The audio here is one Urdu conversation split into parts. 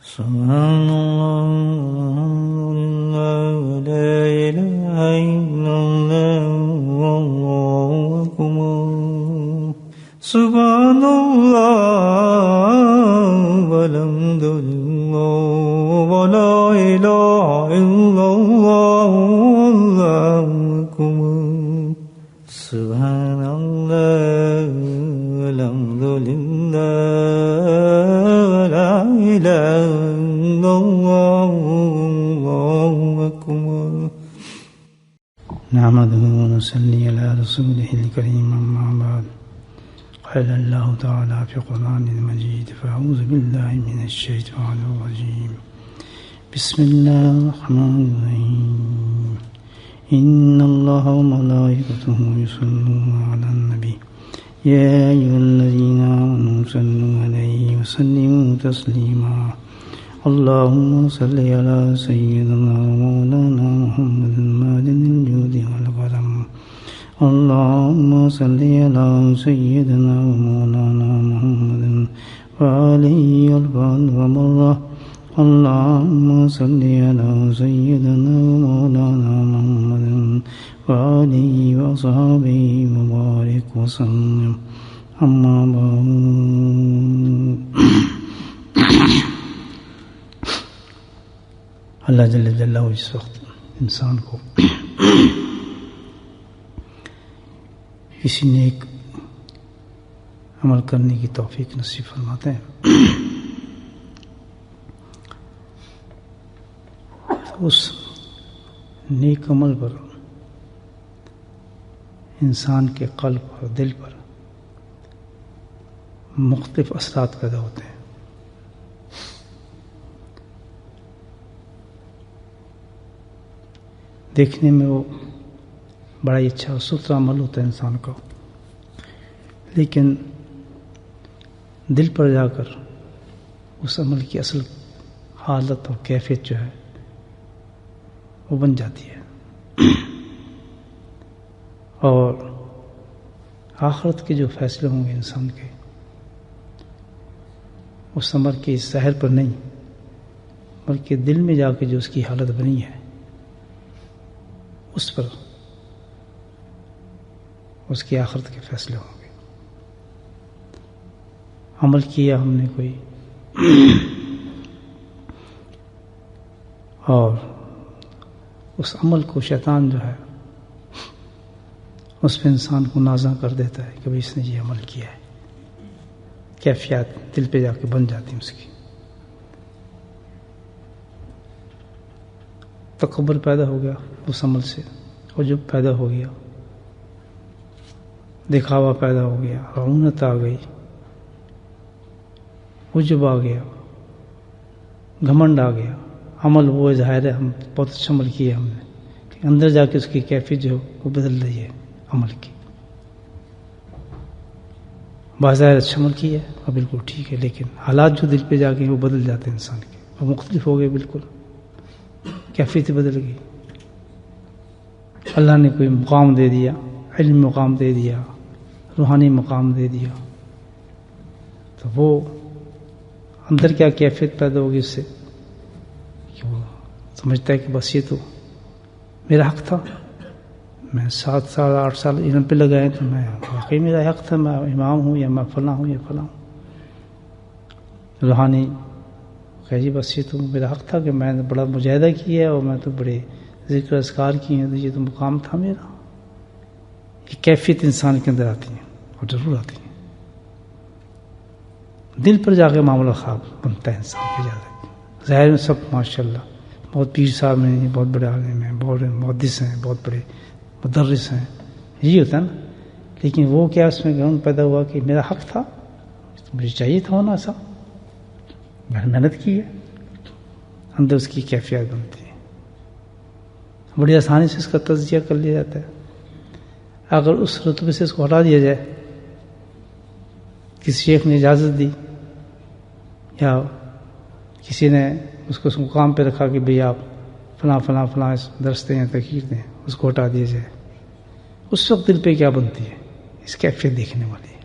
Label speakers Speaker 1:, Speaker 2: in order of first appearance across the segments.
Speaker 1: سبحان اللہ لا الہ الا اللہ واللہ اکبر سبحان اللہ والحمد للہ ولا الہ الا اللہ واللہ اکبر سبحان اللہ والحمد للہ ولا الہ الا اللہ واللہ اکبر نحمده ونصلي على رسوله الكريم أما بعد قال الله تعالى في القرآن المجيد فأعوذ بالله من الشيطان الرجيم بسم الله الرحمن الرحيم إن الله وملائكته يصلون على النبي يا أيها الذين آمنوا صلوا عليه وسلموا تسليما اللهم صل على سيدنا ومولانا محمد المعدن الجود والكرم اللهم صل على سيدنا ومولانا محمد وآله الفضل ومرة اللهم صل على سيدنا ومولانا محمد وآله وصحبه وبارك وسلم أما بعد اللہ جل جلالہ اس وقت انسان کو کسی نیک عمل کرنے کی توفیق نصیب فرماتے ہیں اس نیک عمل پر انسان کے قلب اور دل پر مختلف اثرات پیدا ہوتے ہیں. دیکھنے میں وہ بڑا ہی اچھا اور ستھرا عمل ہوتا ہے انسان کا، لیکن دل پر جا کر اس عمل کی اصل حالت اور کیفیت جو ہے وہ بن جاتی ہے، اور آخرت کے جو فیصلے ہوں گے انسان کے اس عمل کے ظاہر پر نہیں بلکہ دل میں جا کے جو اس کی حالت بنی ہے اس پر اس کی آخرت کے فیصلے ہوں گے. عمل کیا ہم نے کوئی اور اس عمل کو شیطان جو ہے اس پہ انسان کو نازاں کر دیتا ہے کہ بھئی اس نے یہ عمل کیا ہے، کیفیات دل پہ جا کے بن جاتی ہیں اس کی. تکبر پیدا ہو گیا اس عمل سے، عجب پیدا ہو گیا، دکھاوا پیدا ہو گیا، رعونت آ گئی، عجب آ گیا، گھمنڈ آ گیا. عمل وہ ظاہر ہے ہم بہت اچھا عمل کیا ہم نے، اندر جا کے اس کی کیفیت جو وہ بدل رہی ہے عمل کی. بظاہر اچھا عمل کیا ہے اور بالکل ٹھیک ہے، لیکن حالات جو دل پہ جا کے وہ بدل جاتے ہیں انسان کے، وہ مختلف ہو گئے، بالکل کیفیت بدل گئی. اللہ نے کوئی مقام دے دیا، علم مقام دے دیا، روحانی مقام دے دیا، تو وہ اندر کیا کیفیت پیدا ہوگی اس سے کہ وہ سمجھتا ہے کہ بس یہ تو میرا حق تھا، میں 7 سال 8 سال علم پہ لگائے تو میں واقعی میرا حق تھا، میں امام ہوں یا میں فلاں ہوں یا فلاں ہوں. روحانی کہ جی بس یہ تو میرا حق تھا کہ میں نے بڑا مجاہدہ کیا اور میں تو بڑے ذکر اذکار کیے ہیں، تو یہ تو مقام تھا میرا. یہ کیفیت انسان کے اندر آتی ہیں اور ضرور آتی ہیں. دل پر جا کے معاملہ خراب بنتا ہے انسان کے زیادہ. ظاہر میں سب ماشاءاللہ بہت پیر صاحب ہیں، بہت بڑے عالم ہیں، بہت محدث ہیں، بہت بڑے مدرس ہیں، یہی ہوتا ہے نا. لیکن وہ کیا اس میں گھمنڈ پیدا ہوا کہ میرا حق تھا، مجھے چاہیے تھا ہونا ایسا، میں نے محنت کی ہے. اندر اس کی کیفیت بنتی ہے. بڑی آسانی سے اس کا تجزیہ کر لیا جاتا ہے. اگر اس رتبے سے اس کو ہٹا دیا جائے، کسی شیخ نے اجازت دی یا کسی نے اس کو اس مقام پہ رکھا کہ بھئی آپ فلاں فلاں فلاں درس دیں یا تقریر دیں، اس کو ہٹا دیا جائے، اس وقت دل پہ کیا بنتی ہے؟ اس کیفیت دیکھنے والی ہے.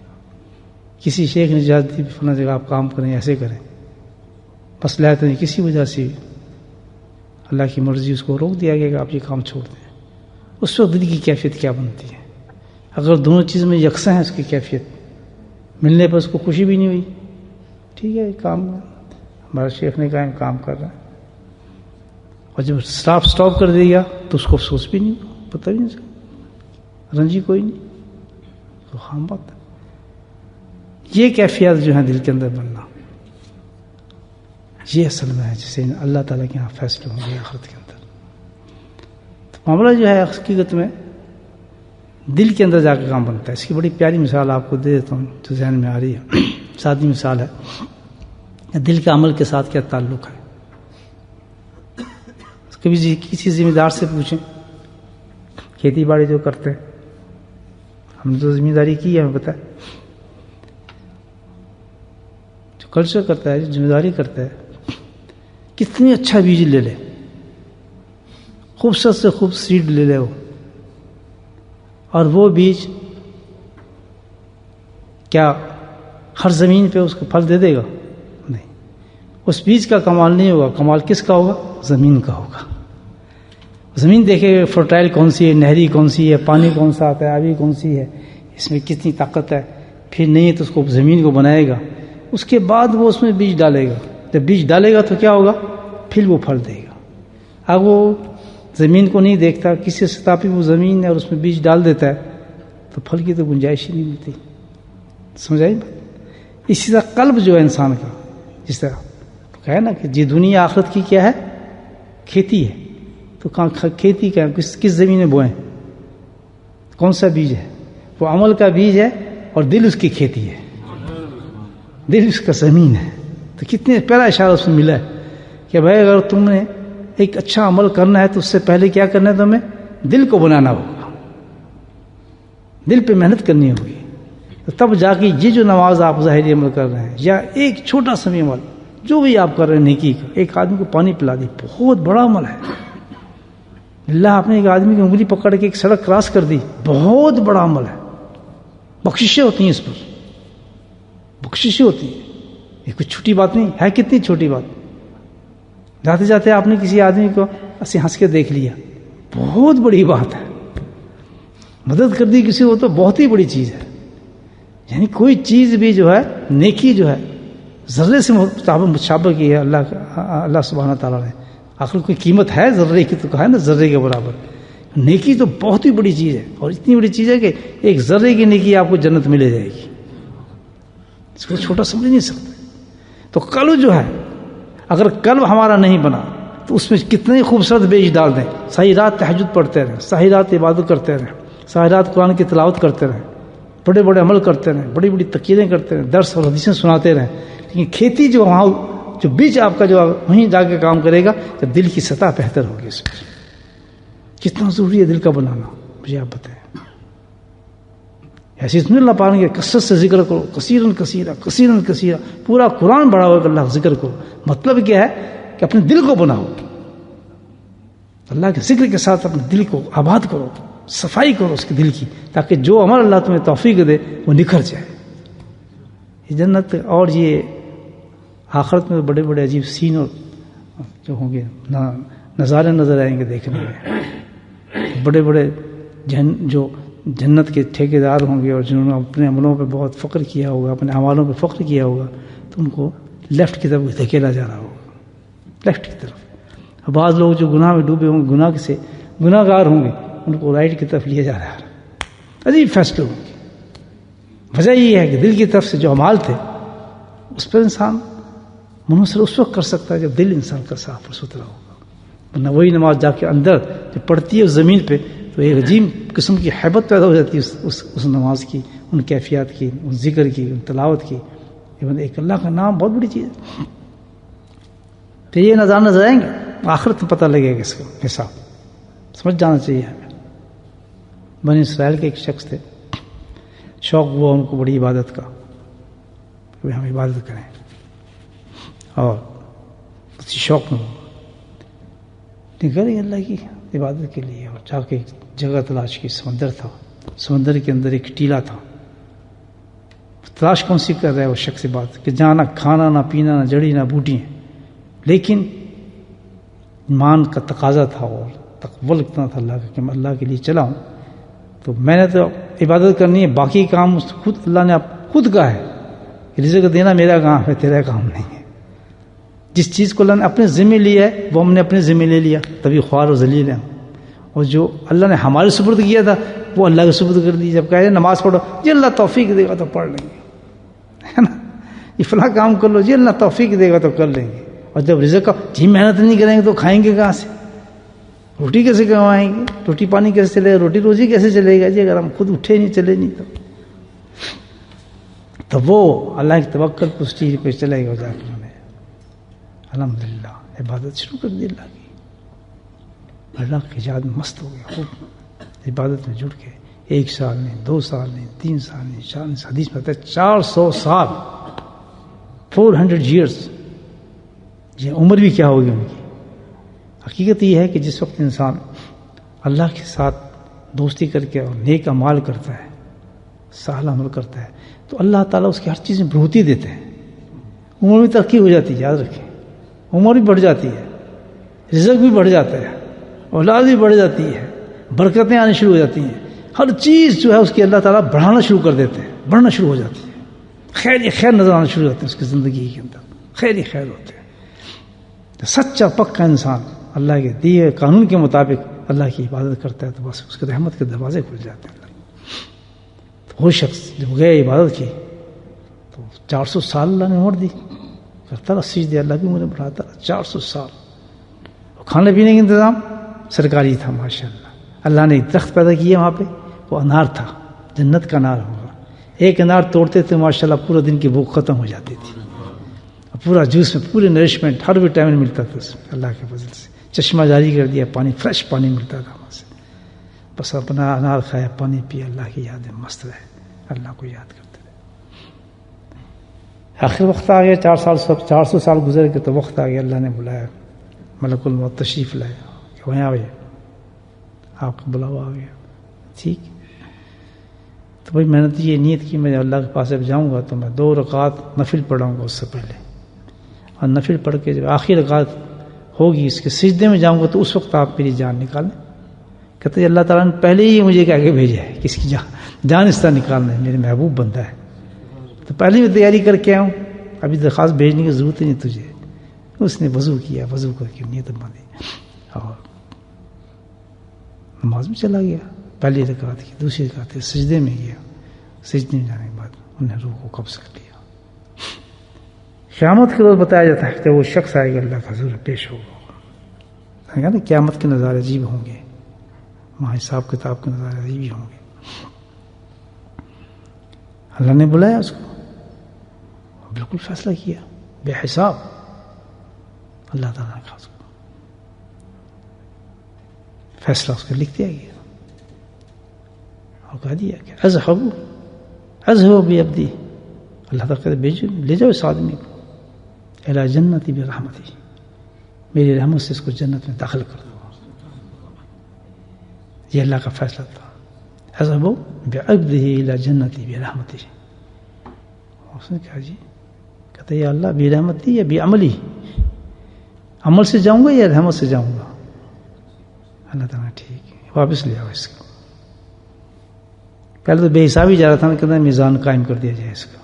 Speaker 1: کسی شیخ نے اجازت دی فلاں جگہ آپ کام کریں، ایسے کریں، مصلحت نہیں، کسی وجہ سے اللہ کی مرضی اس کو روک دیا گیا کہ آپ یہ کام چھوڑ دیں، اس وقت دل کی کیفیت کیا بنتی ہے؟ اگر دونوں چیز میں یکساں ہے اس کی کیفیت، ملنے پر اس کو خوشی بھی نہیں ہوئی، ٹھیک ہے کام ہمارا شیخ نے کہا کام کر رہا ہے، اور جب سٹاپ کر دے گا تو اس کو افسوس بھی نہیں، پتہ بھی نہیں چلتا، رنجی کوئی نہیں، تو خام بات ہے۔ یہ کیفیت جو ہے دل کے اندر بننا، یہ اصل میں ہے جسے اللہ تعالیٰ کے یہاں فیصلے ہوں گے آخرت کے اندر۔ تو معاملہ جو ہے حقیقت میں دل کے اندر جا کے کام بنتا ہے۔ اس کی بڑی پیاری مثال آپ کو دے دیتا ہوں جو ذہن میں آ رہی ہے، سادی مثال ہے کہ دل کے عمل کے ساتھ کیا تعلق ہے۔ کبھی کسی ذمہ دار سے پوچھیں، کھیتی باڑی جو کرتے ہیں، ہم نے تو ذمہ داری کی ہے، ہمیں پتہ ہے، جو کلچر کرتا ہے، جو ذمہ داری کرتا ہے، کتنی اچھا بیج لے لے، خوبصورت سے خوب سیڈ لے لے وہ، اور وہ بیج کیا ہر زمین پہ اس کو پھل دے دے گا؟ نہیں، اس بیج کا کمال نہیں ہوگا، کمال کس کا ہوگا؟ زمین کا ہوگا۔ زمین دیکھے فرٹائل کون سی ہے، نہری کون سی ہے، پانی کون سا آتا ہے، آبی کون سی ہے، اس میں کتنی طاقت ہے، پھر نہیں ہے تو اس کو زمین کو بنائے گا، اس کے بعد وہ اس میں بیج ڈالے گا، جب بیج ڈالے گا تو کیا ہوگا؟ پھر وہ پھل دے گا۔ اب وہ زمین کو نہیں دیکھتا، کسی سطح پہ وہ زمین ہے اور اس میں بیج ڈال دیتا ہے تو پھل کی تو گنجائش ہی نہیں ملتی، سمجھ آئی بات؟ اسی طرح قلب جو ہے انسان کا، جس طرح کہا ہے نا کہ یہ دنیا آخرت کی کیا ہے؟ کھیتی ہے، تو کھیتی کا کس زمین میں بوئیں؟ کون سا بیج ہے؟ وہ عمل کا بیج ہے، اور دل اس کی کھیتی ہے، دل اس کا زمین ہے۔ تو کتنے پہلا اشارہ اس میں ملا ہے کہ بھائی اگر تم نے ایک اچھا عمل کرنا ہے تو اس سے پہلے کیا کرنا ہے؟ تمہیں دل کو بنانا ہوگا، دل پہ محنت کرنی ہوگی، تو تب جا کے یہ جو نماز آپ ظاہری عمل کر رہے ہیں، یا ایک چھوٹا سا عمل جو بھی آپ کر رہے ہیں نیکی کا، ایک آدمی کو پانی پلا دی، بہت بڑا عمل ہے۔ اللہ آپ نے ایک آدمی کی انگلی پکڑ کے ایک سڑک کراس کر دی، بہت بڑا عمل ہے، بخششیں ہوتی ہیں اس پر، بخششیں ہوتی ہیں، یہ کوئی چھوٹی بات نہیں ہے۔ کتنی چھوٹی بات، جاتے جاتے آپ نے کسی آدمی کو ایسے ہنس کے دیکھ لیا، بہت بڑی بات ہے، مدد کر دی کسی کو تو بہت ہی بڑی چیز ہے۔ یعنی کوئی چیز بھی جو ہے، نیکی جو ہے ذرے سے مشابہ کی ہے اللہ سبحانہ تعالیٰ نے، آخر کوئی قیمت ہے ذرے کی؟ تو کہا ہے نا ذرے کے برابر، نیکی تو بہت ہی بڑی چیز ہے، اور اتنی بڑی چیز ہے کہ ایک ذرے کی نیکی آپ کو جنت ملے جائے گی، اس کو چھوٹا سمجھ نہیں سکتے۔ تو قلب جو ہے، اگر قلب ہمارا نہیں بنا تو اس میں کتنے خوبصورت بیج ڈال دیں، ساری رات تہجد پڑھتے رہیں، ساری رات عبادت کرتے رہیں، ساری رات قرآن کی تلاوت کرتے رہیں، بڑے بڑے عمل کرتے رہیں، بڑی بڑی تقریریں کرتے رہیں، درس اور حدیثیں سناتے رہیں، لیکن کھیتی جو وہاں جو بیج آپ کا جو وہیں جا کے کام کرے گا جب دل کی سطح بہتر ہوگی۔ اس میں کتنا ضروری ہے دل کا بنانا، مجھے آپ بتائیں۔ ایسے اتنے اللہ پاک کے کثرت سے ذکر کرو، کثیرن کثیرہ کثیرن کثیرہ، پورا قرآن بڑا ہوا کہ اللہ کا ذکر کرو۔ مطلب کیا ہے کہ اپنے دل کو بناؤ، اللہ کے ذکر کے ساتھ اپنے دل کو آباد کرو، صفائی کرو اس کے دل کی، تاکہ جو عمل اللہ تمہیں توفیق دے وہ نکھر جائے۔ یہ جنت اور یہ آخرت میں بڑے بڑے عجیب سین اور جو ہوں گے نظارے نظر آئیں گے دیکھنے میں، بڑے بڑے جو جنت کے ٹھیکیدار ہوں گے اور جنہوں نے اپنے عملوں پہ بہت فخر کیا ہوگا، اپنے اعمالوں پہ فخر کیا ہوگا، تو ان کو لیفٹ کی طرف دھکیلا جا رہا ہوگا، لیفٹ کی طرف۔ بعض لوگ جو گناہ میں ڈوبے ہوں گے، گناہ گار ہوں گے، ان کو رائٹ کی طرف لیا جا رہا ہے۔ عجیب فیصلے ہوں گے۔ وجہ یہ ہے کہ دل کی طرف سے جو اعمال تھے اس پر انسان منحصر اس وقت کر سکتا ہے جب دل انسان کا صاف اور ستھرا ہوگا، ورنہ وہی نماز جا کے اندر جب پڑھتی ہے اس زمین پہ تو ایک عجیب قسم کی حیبت پیدا ہو جاتی ہے اس نماز کی، ان کیفیات کی، ان ذکر کی، ان تلاوت کی۔ ایک اللہ کا نام بہت بڑی چیز ہے۔ تو یہ نظارے نظر آئیں گے، آخرت میں پتہ لگے گا اس کا حساب، سمجھ جانا چاہیے ہمیں۔ بنی اسرائیل کے ایک شخص تھے، شوق ہوا ان کو بڑی عبادت کا کہ ہم عبادت کریں، اور اسی شوق میں نکل گئے اللہ کی عبادت کے لیے، اور جا کے جگہ تلاش کی، سمندر تھا، سمندر کے اندر ایک ٹیلا تھا۔ تلاش کون سی کر رہا ہے وہ شخص بات کہ جہاں نہ کھانا نہ پینا نہ جڑی نہ بوٹی ہیں، لیکن ایمان کا تقاضا تھا اور تقول اتنا تھا اللہ کا کہ میں اللہ کے لیے چلا ہوں، تو میں نے تو عبادت کرنی ہے، باقی کام خود اللہ نے خود کہا ہے کہ رزق دینا میرا کام ہے، تیرا کام نہیں ہے۔ جس چیز کو اللہ نے اپنے ذمہ لیا ہے وہ ہم نے اپنے ذمہ لے لیا، تبھی خوار و ذلیل ہیں، اور جو اللہ نے ہمارے سپرد کیا تھا وہ اللہ کے سپرد کر دی۔ جب کہا نماز پڑھو جی اللہ توفیق دے گا تو پڑھ لیں گے، ہے نا، یہ فلاں کام کر لو جی اللہ توفیق دے گا تو کر لیں گے، اور جب رزق کا جی محنت نہیں کریں گے تو کھائیں گے کہاں سے، روٹی کیسے کمائیں گے، روٹی پانی کیسے چلے گا، روٹی روزی کیسے چلے گا جی اگر ہم خود اٹھے نہیں چلے نہیں تو وہ اللہ کی توکل پر اس چیز پہ چلے گا۔ جا کے انہوں نے الحمدللہ عبادت شروع کر دی اللہ کی، اللہ کی یاد میں مست ہو گیا، خوب عبادت میں جڑ کے 1 سال نہیں، 2 سال نہیں، 3 سال نہیں، 4 نہیں، حدیث میں آتا ہے 400 سال 400 ایئرس، یہ عمر بھی کیا ہوگی ان کی۔ حقیقت یہ ہے کہ جس وقت انسان اللہ کے ساتھ دوستی کر کے اور نیک اعمال کرتا ہے، صالح عمل کرتا ہے، تو اللہ تعالیٰ اس کی ہر چیز میں بڑھوتی دیتے ہیں، عمر بھی ترقی ہو جاتی ہے، یاد رکھیں، عمر بھی بڑھ جاتی ہے، رزق بھی بڑھ جاتا ہے، اولاد بھی بڑھ جاتی ہے، برکتیں آنی شروع ہو جاتی ہیں، ہر چیز جو ہے اس کی اللہ تعالیٰ بڑھانا شروع کر دیتے ہیں، بڑھنا شروع ہو جاتی ہے، خیر ہی خیر نظر آنا شروع ہو جاتے ہیں اس کی زندگی کے اندر، خیر ہی خیر ہوتے ہیں۔ سچا پکا انسان اللہ کے دیے قانون کے مطابق اللہ کی عبادت کرتا ہے تو بس اس کے رحمت کے دروازے کھل جاتے ہیں۔ تو وہ شخص جب گئے عبادت کی تو 400 سال اللہ نے عمر دی، کرتا رہا سجدے، اللہ بھی عمر بڑھاتا رہا 400 سال۔ کھانے پینے کا انتظام سرکاری تھا ماشاءاللہ، اللہ نے ایک درخت پیدا کیا وہاں پہ، وہ انار تھا، جنت کا انار ہوگا، ایک انار توڑتے تھے ماشاءاللہ پورا دن کی بھوک ختم ہو جاتی تھی، پورا جوس میں پورے نرشمنٹ ہر وٹامن ملتا تھا اس میں، اللہ کے فضل سے چشمہ جاری کر دیا، پانی فریش پانی ملتا تھا وہاں سے، بس اپنا انار کھایا، پانی پیا، اللہ کی یادیں مست رہے، اللہ کو یاد کرتے رہے۔ آخر وقت آ گیا، 400 سال گزر گئے تو وقت آ گیا، اللہ نے بلایا، ملک الموت تشریف لائے کہ وہیں آئے، آپ کا بلاوا آ گیا، ٹھیک۔ تو بھائی میں نے تو یہ نیت کی میں اللہ کے پاس جب جاؤں گا تو میں 2 رکعت نفل پڑھاؤں گا اس سے پہلے، اور نفل پڑھ کے جب آخری رکعت ہوگی اس کے سجدے میں جاؤں گا تو اس وقت آپ میری جان نکالیں۔ کہتے ہیں اللہ تعالیٰ نے پہلے ہی مجھے کہہ کے بھیجا ہے کہ اس کی جان اس طرح نکالنا ہے، میرے محبوب بندہ ہے، تو پہلے میں تیاری کر کے آؤں، ابھی درخواست بھیجنے کی ضرورت ہی نہیں تجھے۔ اس نے وضو کیا، وضو کر کے نیت باندھی اور نماز میں چلا گیا، پہلی رکعت کی، دوسری رکعت کی، سجدے میں گیا، سجدے میں جانے کے بعد انہیں روح کو قبض کر لیا۔ قیامت کے روز بتایا جاتا ہے کہ وہ شخص آئے گا اللہ کا حضور پیش ہوگا، نا قیامت کے نظارے عجیب ہوں گے، وہاں حساب کتاب کے نظارے عجیب ہی ہوں گے۔ اللہ نے بلایا اس کو، بالکل فیصلہ کیا بے حساب، اللہ تعالیٰ نے کہا اس کو فیصلہ اس کا لکھ دیا گیا اور کہہ دیا کہ اذهبوا بعبدی، اللہ تعالیٰ کہتے بھیجو، لے جاؤ اس آدمی کو، الی جنتی برحمتی، میری رحمت سے اس کو جنت میں داخل کر دو۔ یہ اللہ کا فیصلہ تھا، اذهبوا بعبدی الی جنتی برحمتی۔ اس نے کہا جی، کہتے یا اللہ برحمتی یا بعملی، عمل سے جاؤں گا یا رحمت سے جاؤں گا؟ اللہ تعالیٰ ٹھیک ہے، واپس لے آؤ اس کو۔ پہلے تو بے حساب ہی جا رہا تھا نا، کہتے ہیں میزان قائم کر دیا جائے اس کا،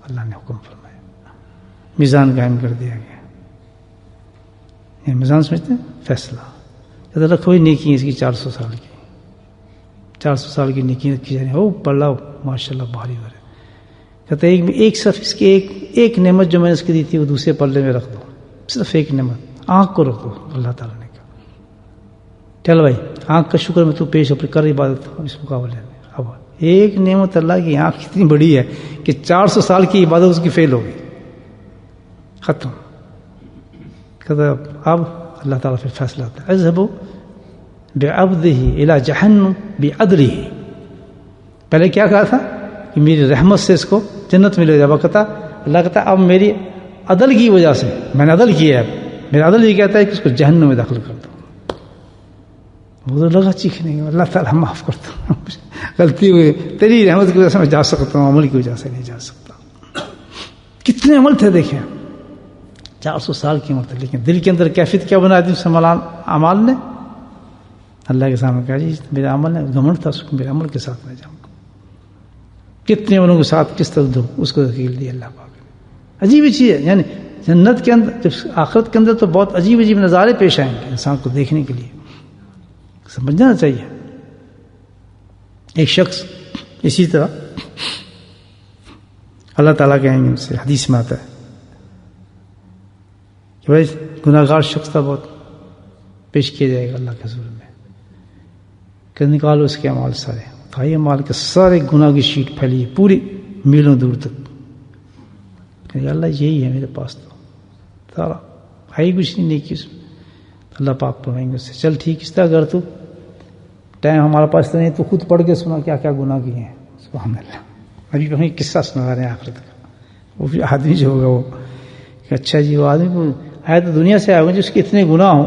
Speaker 1: اللہ نے حکم فرمایا، میزان قائم کر دیا گیا۔ یہ میزان سمجھتے ہیں فیصلہ، کہتے رکھو ہی نیکی اس کی 400 سال کی، 400 سال کی نیکی رکھی جا رہی ہے، او پڑھا ماشاء اللہ بھاری ہو رہے۔ کہتے ایک صرف اس کی ایک نعمت جو میں نے اس کی دی تھی وہ دوسرے پلے میں رکھ دو، صرف ایک نعمت، آنکھ کو رکھ دو۔ اللہ تعالیٰ نے کہا چل بھائی آنکھ کا شکر میں تو پیش ہو کر عبادت اس مقابلے میں۔ اب ایک نعمت اللہ کی آنکھ اتنی بڑی ہے کہ 400 سال کی عبادت اس کی فیل ہو گئی، ختم۔ کہتا اب اللہ تعالیٰ پھر فیصلہ آتا ہے، اذهبوا بعبده الى جہنم بعدله۔ پہلے کیا کہا تھا کہ میری رحمت سے اس کو جنت میں لے جاؤ، کہتا اللہ کہتا اب میری عدل کی وجہ سے، میں نے عدل کیا ہے، میرا عدل یہ کہتا ہے کہ اس کو جہنم میں داخل کر دو۔ وہ تو لگا چیخنے گا، اللہ تعالیٰ معاف کرتا ہوں، غلطی ہوئی، تیری رحمت کی وجہ سے میں جا سکتا ہوں، عمل کی وجہ سے نہیں جا سکتا۔ کتنے عمل تھے دیکھیں، 400 سال کی عمر تھی، لیکن دل کے اندر کیفیت کیا بنا دی اس اعمال نے؟ اللہ کے سامنے کہا جی میرا عمل ہے، گھمنڈ تھا اس کو، میرے عمل کے ساتھ میں جاؤں گا. کتنے انہوں کے ساتھ کس طرح دوں، اس کو دکھیل دیا اللہ پاک نے. عجیب چیز ہے. یعنی جنت کے اندر، جب آخرت کے اندر تو بہت عجیب عجیب نظارے پیش آئیں گے انسان کو دیکھنے کے لیے، سمجھ جانا چاہیے. ایک شخص اسی طرح اللہ تعالیٰ کہیں گے، ان سے حدیث میں آتا ہے کہ بھائی گناہ گار شخص تھا، بہت پیش کیا جائے گا اللہ کے حضور میں کہ نکالو اس کے اعمال سارے. بھائی اعمال کے سارے گناہ کی شیٹ پھیلی ہے پوری میلوں دور تک. کہ اللہ یہی ہے میرے پاس، تو سارا بھائی کچھ نہیں کی اس میں. اللہ پاک فرمائیں گے اس سے چل ٹھیک اس طرح کر، تو ٹائم ہمارے پاس تو نہیں، تو خود پڑھ کے سنا کیا کیا گناہ کیے ہیں. سبحان اللہ. ابھی ہمیں قصہ سنا رہے ہیں آخرت کا. وہ بھی آدمی جو ہوگا وہ کہ اچھا جی وہ آدمی کو آیا تو دنیا سے آئے ہوگا جس کے اتنے گناہ ہوں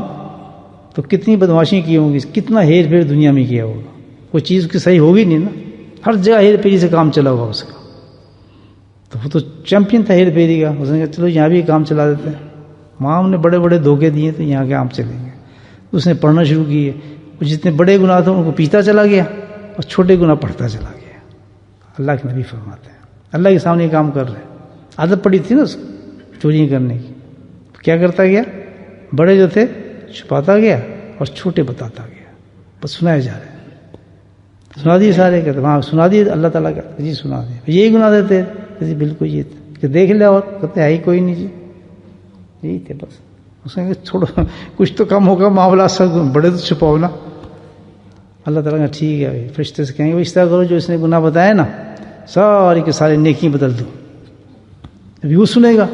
Speaker 1: تو کتنی بدماشی کی ہوں گی، کتنا ہیر پھیر دنیا میں کیا ہوگا. کوئی چیز کی صحیح ہوگی نہیں نا، ہر جگہ ہیر پھیری سے کام چلا ہوگا اس کا. تو وہ تو چیمپئن تھا ہیر پھیری کا. اس نے کہا چلو یہاں بھی کام چلا دیتے ہیں. وہاں ہم نے بڑے بڑے دھوکے دیے تو یہاں کے کام چلیں گے. اس نے پڑھنا شروع کیے، جتنے بڑے گناہ تھے ان کو پیتا چلا گیا اور چھوٹے گناہ پڑھتا چلا گیا. اللہ کے نبی فرماتے ہیں اللہ کے سامنے یہ کام کر رہے ہیں. عادت پڑی تھی نا اس کو چوریاں کرنے کی، کیا کرتا گیا؟ بڑے جو تھے چھپاتا گیا اور چھوٹے بتاتا گیا. بس سنائے جا رہے ہیں. سنا دیے سارے، کہتے وہاں سنا دیے. اللہ تعالیٰ کا جی سنا دیے. یہی گناہ دیتے جی بالکل یہ کہ دیکھ لیا اور کہتے ہے ہی کوئی نہیں جی یہی تھے بس. اس نے کہا چھوڑو کچھ تو کم ہوگا معاملہ، سب بڑے تو چھپاؤ نا. اللہ تعالیٰ کا ٹھیک ہے. فرشتے سے کہیں گے اس طرح کرو جو اس نے گناہ بتایا نا ساری کے سارے نیکی بدل دو. ابھی وہ سنے گا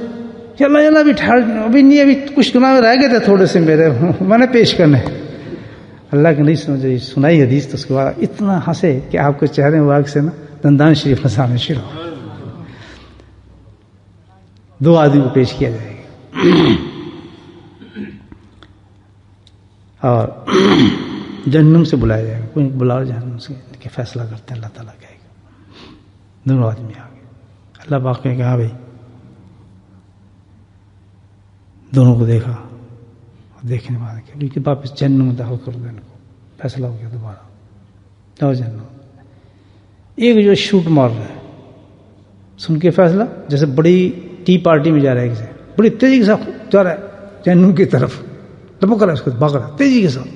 Speaker 1: کہ اللہ ابھی ٹھہر، ابھی نہیں، ابھی کچھ گناہ رہ گئے تھے تھوڑے سے میرے، میں نے پیش کرنے. اللہ کے نہیں سمجھ سنائی حدیث تو اس کے بعد اتنا ہنسے کہ آپ کے چہرے مبارک سے نا دندان شریف نسانے شروع ہو. 2 آدمی کو پیش کیا جائے گا اور جہنم سے بلایا جائے گا. کوئی بلاؤ جہنم سے کہ فیصلہ کرتے ہیں. اللہ تعالیٰ کہے گا 2 آدمی آ گئے. اللہ پاک کہے گا ہاں بھائی. دونوں کو دیکھا اور دیکھنے والے کہ ان کے واپس جہنم میں داخل کر دو. ان کو فیصلہ ہو گیا دوبارہ جاؤ جہنم. ایک جو شوٹ مار رہا ہے سن کے فیصلہ، جیسے بڑی ٹی پارٹی میں جا رہا ہے، کسی بڑی تیزی کے ساتھ جا رہا ہے جہنم کی طرف، لپک رہا ہے اس کو، بھاگ رہا ہے تیزی کے ساتھ.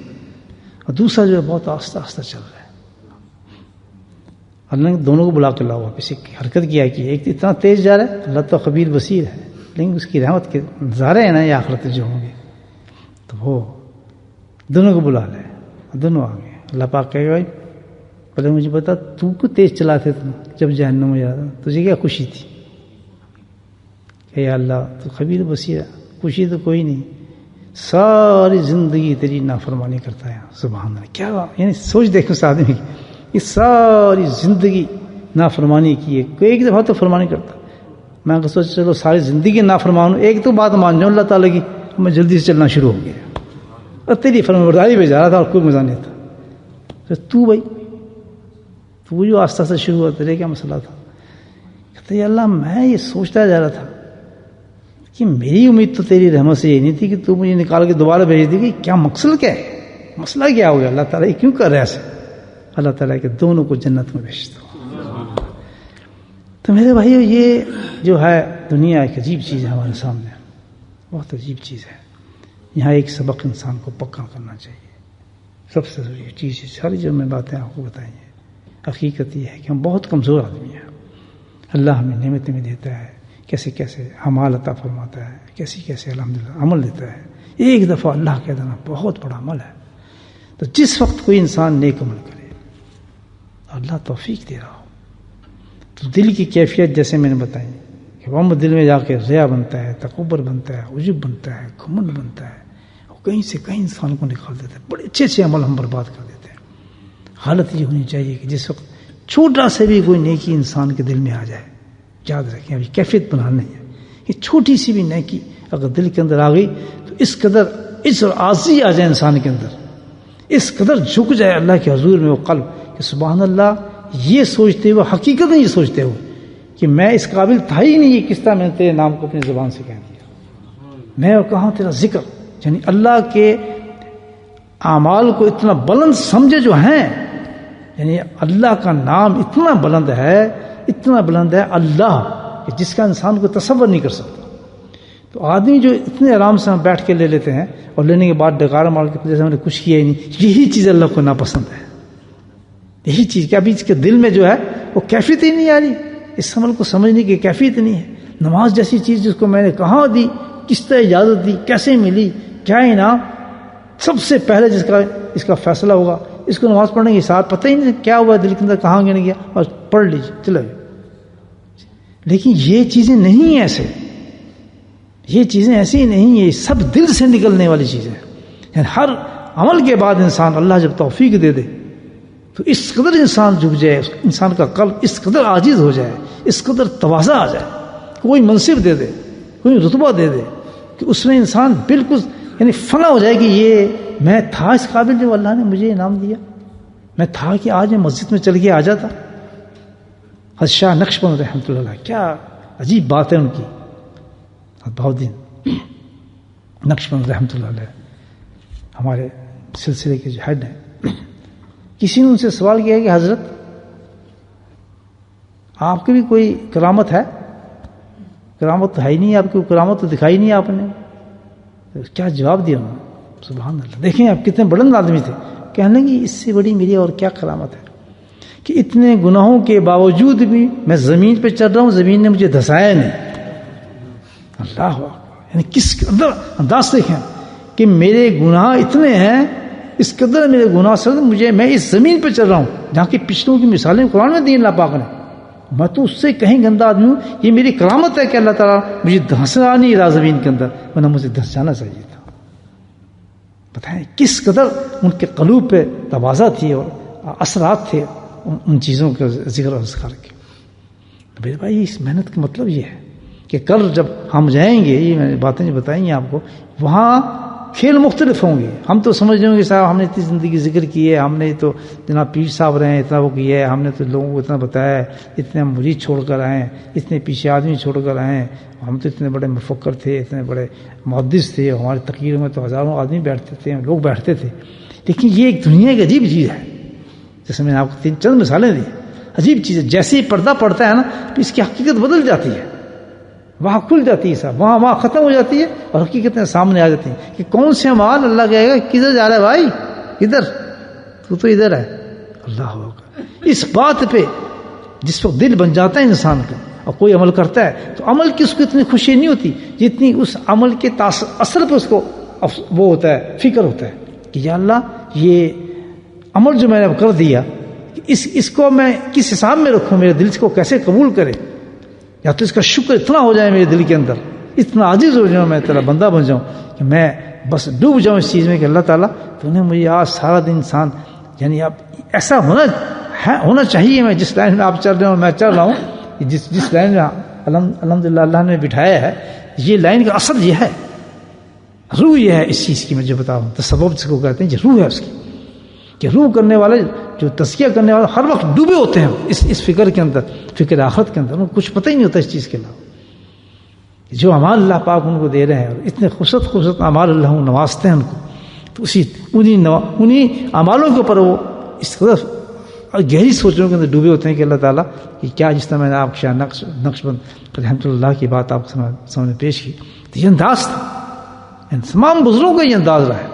Speaker 1: اور دوسرا جو ہے بہت آہستہ آہستہ چل رہا ہے. اللہ نے دونوں کو بلا کے لاؤ واپس. ایک حرکت کیا کہ ایک اتنا تیز جا رہا ہے، اللہ تو خبیر بصیر ہے، لیکن اس کی رحمت کے نظارے ہیں نا یہ آخرت جو ہوں گے، تو وہ دونوں کو بلا لے. دونوں آ گئے. اللہ پاک کہے گا بھائی پہلے مجھے بتا تو کو تیز چلاتے تھے جب جہنم میں جاتا تجھے کیا خوشی تھی؟ کہ یا اللہ تو خبیر بصیر ہے، خوشی تو کوئی نہیں، ساری زندگی تیری نافرمانی کرتا ہے. سبحان اللہ. کیا یعنی سوچ دیکھو اس آدمی کی، یہ ساری زندگی نافرمانی کی ہے، کوئی ایک دفعہ تو فرمانی کرتا. میں سوچ چلو ساری زندگی نافرمان ہوں، ایک تو بات مان جاؤں اللہ تعالیٰ کی، میں جلدی سے چلنا شروع ہو گیا اور تیری فرمانبرداری پہ جا رہا تھا اور کوئی مزہ نہیں تھا. تو بھائی تو جو آستہ سے شروع ہوا تیرے کیا مسئلہ تھا؟ کہتے ہیں اللہ میں یہ سوچتا جا رہا تھا کہ میری امید تو تیری رحمت سے یہ نہیں تھی کہ تو مجھے نکال کے دوبارہ بھیج دی. کہ کیا مقصد کیا ہے، مسئلہ کیا ہو گیا، اللہ تعالیٰ کیوں کر رہا ہے ایسے؟ اللہ تعالیٰ کے دونوں کو جنت میں بھیجتا ہوں. تو میرے بھائیو یہ جو ہے دنیا ایک عجیب چیز ہے ہمارے سامنے، بہت عجیب چیز ہے. یہاں ایک سبق انسان کو پکا کرنا چاہیے. سب سے ضروری چیز ساری جو میں باتیں آپ کو بتائیں گے، حقیقت یہ ہے کہ ہم بہت کمزور آدمی ہیں. اللہ ہمیں نعمتیں میں دیتا ہے، کیسے کیسے اعمال عطا فرماتا ہے، کیسے کیسے الحمدللہ عمل دیتا ہے. ایک دفعہ اللہ کہہ دینا بہت بڑا عمل ہے. تو جس وقت کوئی انسان نیک عمل کرے اللہ توفیق دے رہا ہو تو دل کی کیفیت جیسے میں نے بتائی کہ وہ دل میں جا کے ریا بنتا ہے، تکبر بنتا ہے، عجب بنتا ہے، گھمنڈ بنتا ہے، اور کہیں سے کہیں انسان کو نکال دیتا ہے. بڑے اچھے اچھے عمل ہم برباد کر دیتے ہیں. حالت یہ ہونی چاہیے کہ جس وقت چھوٹا سے بھی کوئی نیکی انسان کے دل میں آ جائے، یاد رکھیں ابھی کیفیت بنانا نہیں ہے. یہ چھوٹی سی بھی نیکی اگر دل کے اندر آ گئی تو اس قدر عجز اور عاجزی آ جائے انسان کے اندر، اس قدر جھک جائے اللہ کے حضور میں وہ قلب کہ سبحان اللہ، یہ سوچتے ہوئے حقیقت نہیں سوچتے ہوئے کہ میں اس قابل تھا ہی نہیں، یہ کس طرح میں نے تیرے نام کو اپنی زبان سے کہہ دیا. میں اور کہاں تیرا ذکر، یعنی اللہ کے اعمال کو اتنا بلند سمجھے جو ہیں، یعنی اللہ کا نام اتنا بلند ہے اللہ، کہ جس کا انسان کو تصور نہیں کر سکتا. تو آدمی جو اتنے آرام سے ہم بیٹھ کے لے لیتے ہیں اور لینے کے بعد ڈکار مار کے جیسے ہم نے کچھ کیا ہی نہیں، یہی چیز اللہ کو ناپسند ہے. یہی چیز کہ ابھی اس کے دل میں جو ہے وہ کیفیت ہی نہیں آ رہی، اس عمل کو سمجھنے کی کیفیت نہیں ہے. نماز جیسی چیز جس کو میں نے کہاں دی، کس طرح اجازت دی، کیسے ملی، کیا انعام، سب سے پہلے اس کا فیصلہ ہوگا. اس کو نماز پڑھنے کے ساتھ پتہ ہی نہیں کیا ہوا دل کے اندر، کہاں گنے گیا، اور پڑھ لیجیے چلو. لیکن یہ چیزیں نہیں ہیں ایسے، یہ چیزیں ایسی نہیں ہیں، یہ سب دل سے نکلنے والی چیزیں. یعنی ہر عمل کے بعد انسان اللہ جب توفیق دے دے تو اس قدر انسان جھک جائے، انسان کا قلب اس قدر عاجز ہو جائے، اس قدر تواضع آ جائے، کوئی منصب دے دے، کوئی رتبہ دے دے، کہ اس میں انسان بالکل یعنی فنا ہو جائے کہ یہ میں تھا اس قابل جو اللہ نے مجھے انعام دیا، میں تھا کہ آج میں مسجد میں چل کے آ جاتا. حضرت شاہ نقشبند رحمۃ اللہ علیہ، کیا عجیب بات ہے ان کی. بہاؤالدین نقشبند رحمۃ اللہ علیہ ہمارے سلسلے کے جو ہیڈ ہیں، کسی نے ان سے سوال کیا کہ حضرت آپ کی بھی کوئی کرامت ہے؟ کرامت تو ہے ہی نہیں، آپ کی کرامت تو دکھائی نہیں آپ نے. کیا جواب دیا انہوں نے؟ سبحان اللہ. دیکھیں آپ کتنے بلند آدمی تھے. کہنے کہ اس سے بڑی میری اور کیا کرامت ہے کہ اتنے گناہوں کے باوجود بھی میں زمین پہ چل رہا ہوں، زمین نے مجھے دھسایا نہیں. اللہ اکبر. یعنی کس قدر انداز دیکھیں کہ میرے گناہ اتنے ہیں، اس قدر میرے گناہ سے میں اس زمین پہ چل رہا ہوں جہاں کی پچھلوں کی مثالیں قرآن میں دی اللہ پاک نے. میں تو اس سے کہیں گندا آدمی ہوں. یہ میری کرامت ہے کہ اللہ تعالیٰ مجھے دھنسا نہیں رہا زمین کے اندر، ورنہ مجھے دھس جانا چاہیے تھا. بتائیں کس قدر ان کے قلوب پہ تواضع تھی اور اثرات تھے ان چیزوں کا ذکر اور اذکار کے. میرے بھائی اس محنت کا مطلب یہ ہے کہ کل جب ہم جائیں گے، یہ میں نے باتیں جو بتائیں ہیں آپ کو، وہاں کھیل مختلف ہوں گے. ہم تو سمجھ رہے ہوں گے صاحب ہم نے اتنی زندگی ذکر کی ہے، ہم نے تو جناب پیر صاحب رہے ہیں، اتنا وہ کیا ہے، ہم نے تو لوگوں کو اتنا بتایا ہے، اتنے ہم مرید چھوڑ کر آئے ہیں، اتنے پیچھے آدمی چھوڑ کر آئے ہیں، ہم تو اتنے بڑے مفکر تھے، اتنے بڑے محدث تھے، ہماری تقریروں میں تو ہزاروں آدمی بیٹھتے تھے، لوگ بیٹھتے تھے. لیکن یہ ایک دنیا کی عجیب چیز ہے. جیسے میں نے آپ کو چند مثالیں دی، عجیب چیز ہے. جیسے ہی پردہ پڑتا ہے نا تو اس کی حقیقت بدل جاتی ہے، وہاں کھل جاتی ہے صاحب، وہاں ختم ہو جاتی ہے اور حقیقتیں سامنے آ جاتی ہیں کہ کون سے مال. اللہ کہے گا کدھر جا رہا ہے بھائی؟ ادھر، تو ادھر ہے. اللہ ہوگا. اس بات پہ جس وقت دل بن جاتا ہے انسان کا اور کوئی عمل کرتا ہے تو عمل کی اس کو اتنی خوشی نہیں ہوتی جتنی اس عمل کے اثر پہ اس کو وہ ہوتا ہے، فکر ہوتا ہے کہ یا اللہ یہ عمل جو میں نے کر دیا اس کو میں کس حساب میں رکھوں، میرے دل کو کیسے قبول کرے، یا تو اس کا شکر اتنا ہو جائے میرے دل کے اندر، اتنا عاجز ہو جاؤں، میں تیرا بندہ بن جاؤں کہ میں بس ڈوب جاؤں اس چیز میں کہ اللہ تعالیٰ تو نے مجھے آج سارا دن انسان، یعنی اب ایسا ہونا چاہیے. میں جس لائن میں آپ چل رہے ہیں اور میں چل رہا ہوں، جس لائن میں الحمدللہ اللہ نے بٹھایا ہے، یہ لائن کا اصل یہ ہے، روح یہ ہے اس چیز کی. میں جو بتا رہا ہوں تصوف جس کو کہتے ہیں، یہ روح ہے اس کی، کہ روح کرنے والے جو تزکیہ کرنے والے ہر وقت ڈوبے ہوتے ہیں اس فکر کے اندر، فکر آخرت کے اندر. ان کو کچھ پتہ ہی نہیں ہوتا اس چیز کے علاوہ. جو اعمال اللہ پاک ان کو دے رہے ہیں اور اتنے خوبصورت اعمال اللہ نوازتے ہیں ان کو، تو انہی اعمالوں کے اوپر وہ اس قدر گہری سوچوں کے اندر ڈوبے ہوتے ہیں کہ اللہ تعالیٰ کہ کیا، جس طرح میں نے آپ شاہ نقشبند رحمۃ اللہ کی بات آپ کے سامنے پیش کی، تو یہ انداز تھا. تمام بزرگوں کا یہ انداز رہا ہے.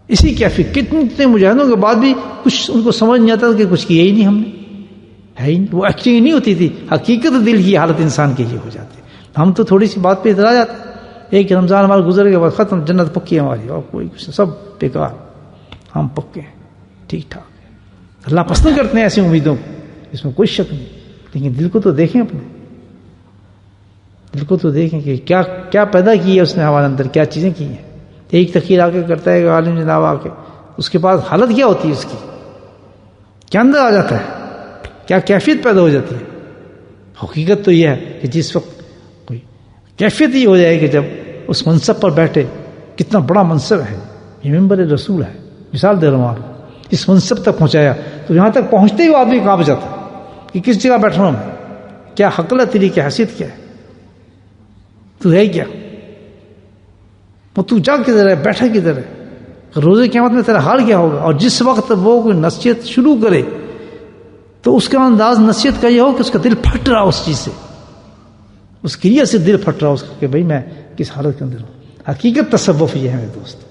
Speaker 1: اسی کیفیت کتنے مجاہدوں کے بعد بھی کچھ ان کو سمجھ نہیں آتا کہ کچھ کیا ہی نہیں ہم نے، ہے ہی نہیں، وہ ایکٹنگ نہیں ہوتی تھی. حقیقت دل کی حالت انسان کی یہ ہو جاتی. ہم تو تھوڑی سی بات پہ اترا جاتے، ایک رمضان ہمارا گزر کے بعد ختم، جنت پکی ہماری، اور کوئی کچھ سب بیکار، ہم پکے ہیں، ٹھیک ٹھاک. اللہ پسند کرتے ہیں ایسی امیدوں کو، اس میں کوئی شک نہیں. لیکن دل کو تو دیکھیں، اپنے دل کو تو دیکھیں کہ کیا پیدا کی ہے اس نے ہمارے اندر، کیا چیزیں کی ہیں. ایک تقریر آ کے کرتا ہے کہ عالم جناب آ کے، اس کے بعد حالت کیا ہوتی ہے اس کی، کیا اندر آ جاتا ہے، کیا کیفیت پیدا ہو جاتی ہے. حقیقت تو یہ ہے کہ جس وقت کوئی کیفیت یہ ہو جائے کہ جب اس منصب پر بیٹھے، کتنا بڑا منصب ہے یہ، منبر رسول ہے، مثال دے رہا ہوں آپ کو. اس منصب تک پہنچایا تو یہاں تک پہنچتے ہی آدمی کانپ جاتا ہے کہ کس جگہ بیٹھ رہا ہوں میں، کیا حق ہے تیری، کیا حیثیت کیا ہے، تو ہے کیا. وہ تو جا کدھر ہے، بیٹھا کدھر ہے، روزے قیامت میں تیرا حال کیا ہوگا. اور جس وقت وہ کوئی نصیحت شروع کرے تو اس کا انداز نصیحت کا یہ ہو کہ اس کا دل پھٹ رہا اس چیز سے، اس کریہ سے دل پھٹ رہا اس کا کہ بھائی میں کس حالت کے اندر ہوں. حقیقت تصوف یہ ہے میرے دوست،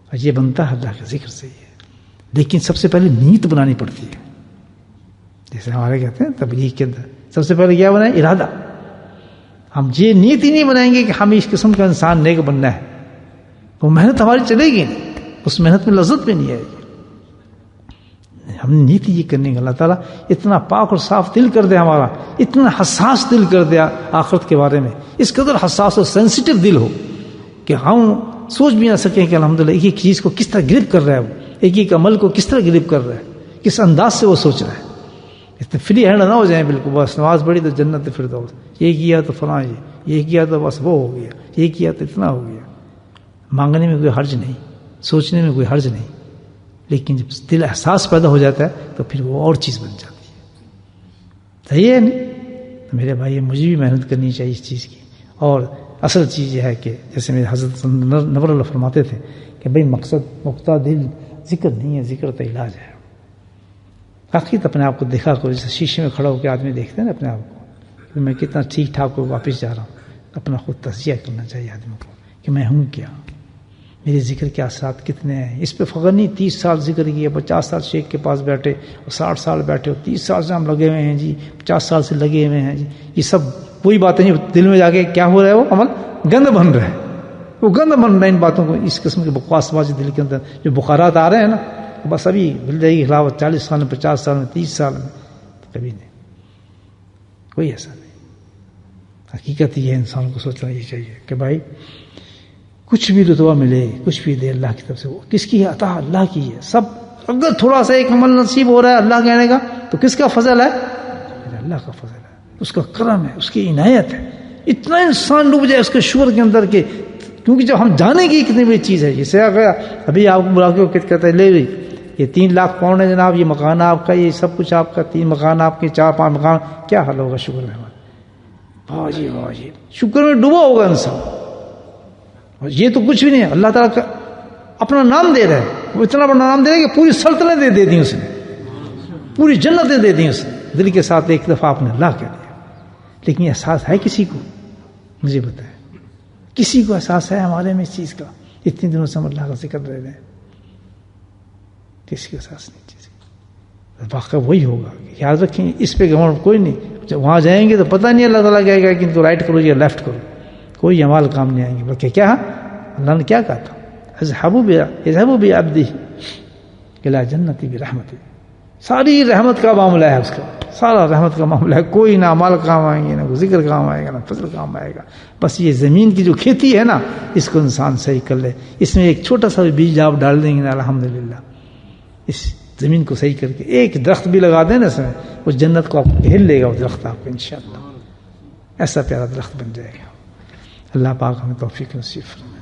Speaker 1: اور یہ بنتا ہے اللہ کے ذکر سے ہی ہے. لیکن سب سے پہلے نیت بنانی پڑتی ہے. جیسے ہمارے کہتے ہیں تبلیغ کے اندر سب سے پہلے کیا بنائیں؟ ارادہ. ہم یہ نیت ہی نہیں بنائیں گے کہ ہم اس قسم کا انسان نیک بننا ہے، وہ محنت ہماری چلے گی نہیں، اس محنت میں لذت بھی نہیں آئے گی. ہم نے نیت یہ کرنے کا اللہ تعالیٰ اتنا پاک اور صاف دل کر دیا ہمارا، اتنا حساس دل کر دیا آخرت کے بارے میں، اس قدر حساس اور سینسیٹیو دل ہو کہ ہم سوچ بھی نہ سکیں کہ الحمدللہ ایک ایک چیز کو کس طرح گرپ کر رہا ہے، وہ ایک ایک عمل کو کس طرح گرپ کر رہا ہے، کس انداز سے وہ سوچ رہا ہے. اتنے فری ہینڈ نہ ہو جائیں بالکل، بس نماز پڑھی تو جنت فردوس، یہ کیا تو فلاں، یہ کیا تو بس وہ ہو گیا، یہ کیا تو اتنا ہو گیا. مانگنے میں کوئی حرج نہیں، سوچنے میں کوئی حرج نہیں، لیکن جب دل احساس پیدا ہو جاتا ہے تو پھر وہ اور چیز بن جاتی ہے. صحیح ہے نہیں؟ تو میرے بھائی مجھے بھی محنت کرنی چاہیے اس چیز کی. اور اصل چیز یہ ہے کہ جیسے میرے حضرت نور اللہ فرماتے تھے کہ بھائی مقصد نقطہ دل ذکر نہیں ہے، ذکر تو علاج ہے. حقیقت اپنے آپ کو دیکھا کرو، جیسے شیشے میں کھڑا ہو کے آدمی دیکھتے ہیں نا اپنے آپ کو، میں کتنا ٹھیک ٹھاک ہو واپس جا رہا ہوں. اپنا خود تجزیہ کرنا چاہیے آدمی کو کہ میں ہوں کیا، میرے ذکر کے اثرات کتنے ہیں. اس پہ فخر نہیں 30 سال ذکر کیا، 50 سال شیخ کے پاس بیٹھے اور 60 سال بیٹھے، 30 سال سے ہم لگے ہوئے ہیں جی، 50 سال سے لگے ہوئے ہیں جی. یہ سب وہی باتیں ہیں، دل میں جا کے کیا ہو رہا ہے، وہ عمل گند بن رہا ہے، وہ گند بن رہا ہے. ان باتوں کو، اس قسم کے بکواس بازی دل کے اندر جو بخارات آ رہے ہیں نا، بس ابھی مل جائے گی خلافت 40 سال میں، 50 سال میں، 30 سال میں، کبھی نہیں، کوئی ایسا نہیں. حقیقت یہ انسان کو سوچنا یہ چاہیے کہ بھائی کچھ بھی رتبہ ملے، کچھ بھی دے، اللہ کی طرف سے. وہ کس کی ہے؟ عطا اللہ کی ہے. سب اگر تھوڑا سا ایک عمل نصیب ہو رہا ہے اللہ کہنے کا تو کس کا فضل ہے؟ اللہ کا فضل ہے، اس کا کرم ہے، اس کی عنایت ہے. اتنا انسان ڈوب جائے اس کے شعور کے اندر کہ کیونکہ جب ہم جانے کی کتنی بڑی چیز ہے. جسے ابھی آپ کو بلا کے کہتے ہیں لے یہ 3 لاکھ پاؤنڈ ہے جناب، یہ مکان آپ کا، یہ سب کچھ آپ کا، 3 مکان آپ کے، 4-5 مکان، کیا حال ہوگا شکر میں ہمارا؟ واہ جی واہ جی، شکر میں ڈوبا ہوگا انسان. اور یہ تو کچھ بھی نہیں ہے، اللہ تعالیٰ کا اپنا نام دے رہا ہے. وہ اتنا بڑا نام دے رہا ہے کہ پوری سلطنتیں دے دی اس نے، پوری جنتیں دے دی اس نے. دل کے ساتھ ایک دفعہ آپ نے اللہ کہہ دیا. لیکن یہ احساس ہے کسی کو؟ مجھے بتائیں، کسی کو احساس ہے ہمارے میں اس چیز کا؟ اتنے دنوں سے ہم اللہ کا ذکر رہے ہیں، کسی کو احساس نہیں چیز کا. واقعہ وہی ہوگا. یاد رکھیں اس پہ گھمنڈ کوئی نہیں. جب وہاں جائیں گے تو پتہ نہیں اللہ تعالیٰ کہے گا کہ ان کو رائٹ کرو یا لیفٹ کرو، کوئی عمال کام نہیں آئیں گے. بلکہ کیا اللہ نے کیا کہا تھا؟ اذهبوا بعبدی الی جنتی برحمتی. ساری رحمت کا معاملہ ہے، اس کا سارا رحمت کا معاملہ ہے. کوئی نہ عمال کام آئیں گے، نہ ذکر کام آئے گا، نہ فضل کام آئے گا. بس یہ زمین کی جو کھیتی ہے نا، اس کو انسان صحیح کر لے. اس میں ایک چھوٹا سا بیج آپ ڈال دیں گے نا، الحمدللہ اس زمین کو صحیح کر کے ایک درخت بھی لگا دیں نا اس میں، اس جنت کو آپ ہل لے گا وہ درخت آپ کو انشاءاللہ. ایسا پیارا درخت بن جائے گا. اللہ پاک ہمیں توفیق نصیب فرمائے.